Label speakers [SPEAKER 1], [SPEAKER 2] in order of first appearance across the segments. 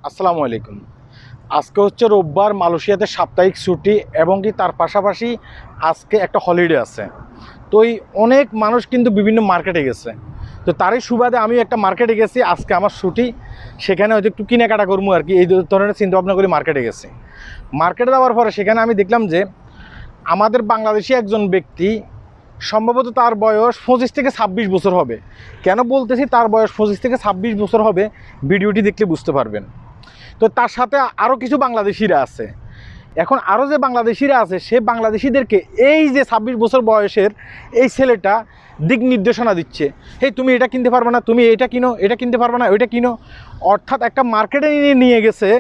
[SPEAKER 1] আসসালামু আলাইকুম। আজকে হচ্ছে রোববার, মালয়েশিয়াতে সাপ্তাহিক ছুটি এবং কি তার পাশাপাশি আজকে একটা হলিডে আছে। তো এই অনেক মানুষ কিন্তু বিভিন্ন মার্কেটে গেছে। তো তারই সুবাদে আমি একটা মার্কেটে গেছি, আজকে আমার ছুটি, সেখানে হয়তো একটু কেনাকাটা করবো আর কি, এই ধরনের চিন্তাভাবনা করে মার্কেটে গেছি। মার্কেটে যাওয়ার পরে সেখানে আমি দেখলাম যে আমাদের বাংলাদেশি একজন ব্যক্তি, সম্ভবত তার বয়স 25 থেকে 26 বছর হবে। কেন বলতেছি তার বয়স 25 থেকে 26 বছর হবে, ভিডিওটি দেখলে বুঝতে পারবেন। তো তার সাথে আরও কিছু বাংলাদেশিরা আছে। এখন আরও যে বাংলাদেশিরা আছে, সে বাংলাদেশিদেরকে এই যে 26 বছর বয়সের এই ছেলেটা দিক নির্দেশনা দিচ্ছে, হেই তুমি এটা কিনতে পারবে না, তুমি এটা কিনো, এটা কিনতে পারবে না, ওইটা কিনো। অর্থাৎ একটা মার্কেটে নিয়ে গেছে।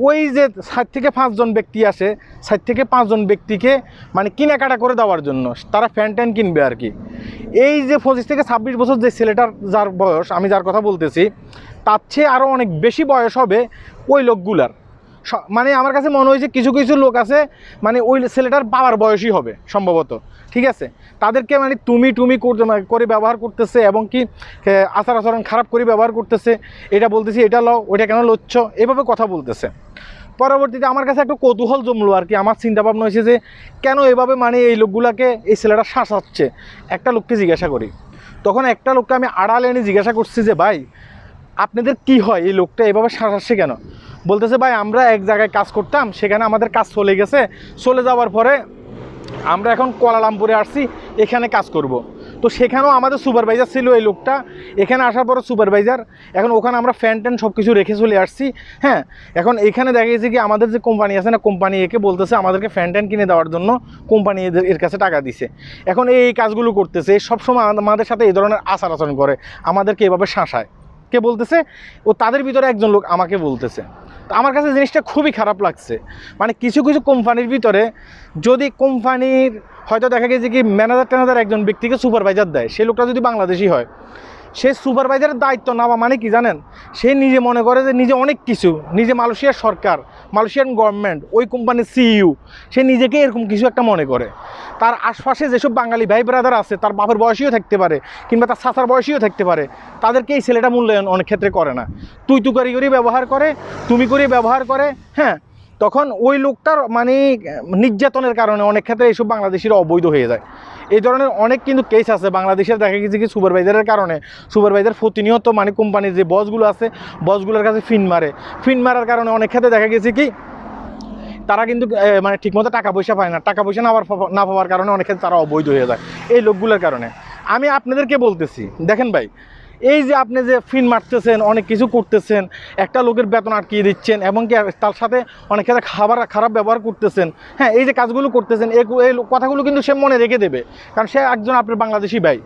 [SPEAKER 1] ওই যে 4 থেকে 5 জন ব্যক্তি আসে, 4 থেকে 5 জন ব্যক্তিকে মানে কেনাকাটা করে দেওয়ার জন্য তারা ফ্যান ট্যান কিনবে আর কি। এই যে 25 থেকে 26 বছর যে ছেলেটার যার বয়স, আমি যার কথা বলতেছি, তার চেয়ে আরও অনেক বেশি বয়স হবে ওই লোকগুলার। মানে আমার কাছে মনে হয়েছে কিছু কিছু লোক আছে মানে ওই ছেলেটার বাবার বয়সই হবে সম্ভবত, ঠিক আছে। তাদেরকে মানে তুমি করে ব্যবহার করতেছে এবং কি আচার আচরণ খারাপ করে ব্যবহার করতেছে। এটা বলতেছি এটা লও, ওইটা কেন লচ্ছ, এভাবে কথা বলতেছে। পরবর্তীতে আমার কাছে একটা কৌতূহল জমলো আর কি। আমার চিন্তা ভাবনা হয়েছে যে কেন এভাবে মানে এই লোকগুলাকে এই ছেলেটা শাসাচ্ছে। একটা লোককে জিজ্ঞাসা করি, তখন একটা লোককে আমি আড়ালে এনে জিজ্ঞাসা করছি যে ভাই আপনাদের কি হয়, এই লোকটা এভাবে শাসাচ্ছে কেন? বলতেছে ভাই আমরা এক জায়গায় কাজ করতাম, সেখানে আমাদের কাজ চলে গেছে, চলে যাওয়ার পরে আমরা এখন কুয়ালালামপুরে আসছি এখানে কাজ করব। তো সেখানেও আমাদের সুপারভাইজার ছিল এই লোকটা, এখানে আসার পরে সুপারভাইজার, এখন ওখানে আমরা ফ্যান ট্যান সব কিছু রেখে চলে আসছি। হ্যাঁ, এখন এইখানে দেখা গেছে কি আমাদের যে কোম্পানি আছে না, কোম্পানি একে বলতেছে আমাদেরকে ফ্যান ট্যান কিনে দেওয়ার জন্য কোম্পানি এর কাছে টাকা দিছে। এখন এই কাজগুলো করতেছে, সবসময় আমাদের সাথে এই ধরনের আচার আচরণ করে, আমাদেরকে এভাবে শাসায়। কে বলতেছে? ও তাদের ভিতরে একজন লোক আমাকে বলতেছে। তো আমার কাছে জিনিসটা খুবই খারাপ লাগছে। মানে কিছু কিছু কোম্পানির ভিতরে যদি কোম্পানির হয়তো দেখা গেছে কি ম্যানেজার একজন ব্যক্তিকে সুপারভাইজার দেয়, সেই লোকটা যদি বাংলাদেশি হয়, সে সুপারভাইজারের দায়িত্ব নেওয়া মানে কি জানেন? সে নিজে মনে করে যে নিজে অনেক কিছু, নিজে মালয়েশিয়ার সরকার, মালয়েশিয়ান গভর্নমেন্ট, ওই কোম্পানির সিইও, সে নিজেকে এরকম কিছু একটা মনে করে। তার আশপাশে যেসব বাঙালি ভাই ব্রাদার আছে, তার বাপের বয়সীও থাকতে পারে কিংবা তার চাচার বয়সীও থাকতে পারে, তাদেরকে এই ছেলেটা মূল্যায়ন অনেক ক্ষেত্রে করে না। তুই করি ব্যবহার করে, তুমি করে ব্যবহার করে। হ্যাঁ, তখন ওই লোকটার মানে নির্যাতনের কারণে অনেক ক্ষেত্রে এইসব বাংলাদেশিরা অবৈধ হয়ে যায়। এই ধরনের অনেক কিন্তু কেস আছে বাংলাদেশের। দেখা গেছে কি সুপারভাইজারের কারণে সুপারভাইজার প্রতিনিয়ত মানে কোম্পানির যে বসগুলো আছে, বসগুলোর কাছে ফিন মারার কারণে অনেক ক্ষেত্রে দেখা গেছে কি তারা কিন্তু মানে ঠিকমতো টাকা পয়সা পায় না। টাকা পয়সা না পাওয়ার কারণে অনেক ক্ষেত্রে তারা অবৈধ হয়ে যায় এই লোকগুলোর কারণে। আমি আপনাদেরকে বলতেছি, দেখেন ভাই, এই যে আপনি যে ফিন মারতেছেন, অনেক কিছু করতেছেন, একটা লোকের বেতন আটকিয়ে দিচ্ছেন এবং কি তার সাথে অনেক ক্ষেত্রে খারাপ ব্যবহার করতেছেন। হ্যাঁ, এই যে কাজগুলো করতেছেন, এই কথাগুলো কিন্তু সে মনে রেখে দেবে, কারণ সে একজন আপনার বাংলাদেশি ভাই।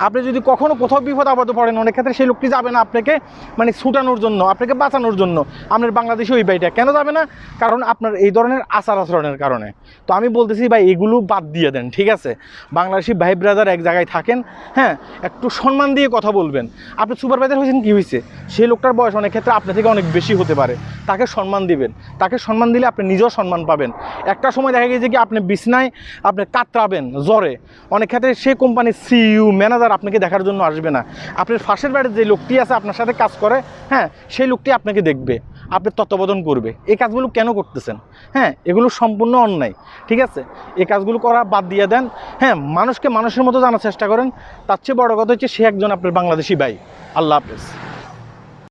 [SPEAKER 1] আপনি যদি কখনও কোথাও বিপদ আপদে পড়েন, অনেক ক্ষেত্রে সেই লোকটি যাবে না আপনাকে মানে ছুটানোর জন্য, আপনাকে বাঁচানোর জন্য। আপনার বাংলাদেশি ওই ভাইটা কেন যাবে না? কারণ আপনার এই ধরনের আচার আচরণের কারণে। তো আমি বলতেছি ভাই এগুলো বাদ দিয়ে দেন, ঠিক আছে? বাংলাদেশি ভাই ব্রাদার এক জায়গায় থাকেন, হ্যাঁ, একটু সম্মান দিয়ে কথা বলবেন। আপনি সুপারভাইজার হয়েছেন, কী হয়েছে? সেই লোকটার বয়স অনেক ক্ষেত্রে আপনার থেকে অনেক বেশি হতে পারে, তাকে সম্মান দিবেন। তাকে সম্মান দিলে আপনি নিজেও সম্মান পাবেন। একটা সময় দেখা গেছে কি আপনি বিছনায় আপনি কাতরাবেন জ্বরে, অনেক ক্ষেত্রে সেই কোম্পানির সিইও ম্যানেজার আপনাকে দেখার জন্য আসবে না। আপনার পাশের বাড়ির যে লোকটি আছে আপনার সাথে কাজ করে, হ্যাঁ, সেই লোকটি আপনাকে দেখবে, আপনার তত্ত্বাবধান করবে। এই কাজগুলো কেন করতেছেন? হ্যাঁ, এগুলো সম্পূর্ণ অন্যায়, ঠিক আছে? এই কাজগুলো করা বাদ দিয়ে দেন। হ্যাঁ, মানুষকে মানুষের মতো জানার চেষ্টা করেন। তার চেয়ে বড় কথা হচ্ছে সে একজন আপনার বাংলাদেশি ভাই। আল্লাহ হাফেজ।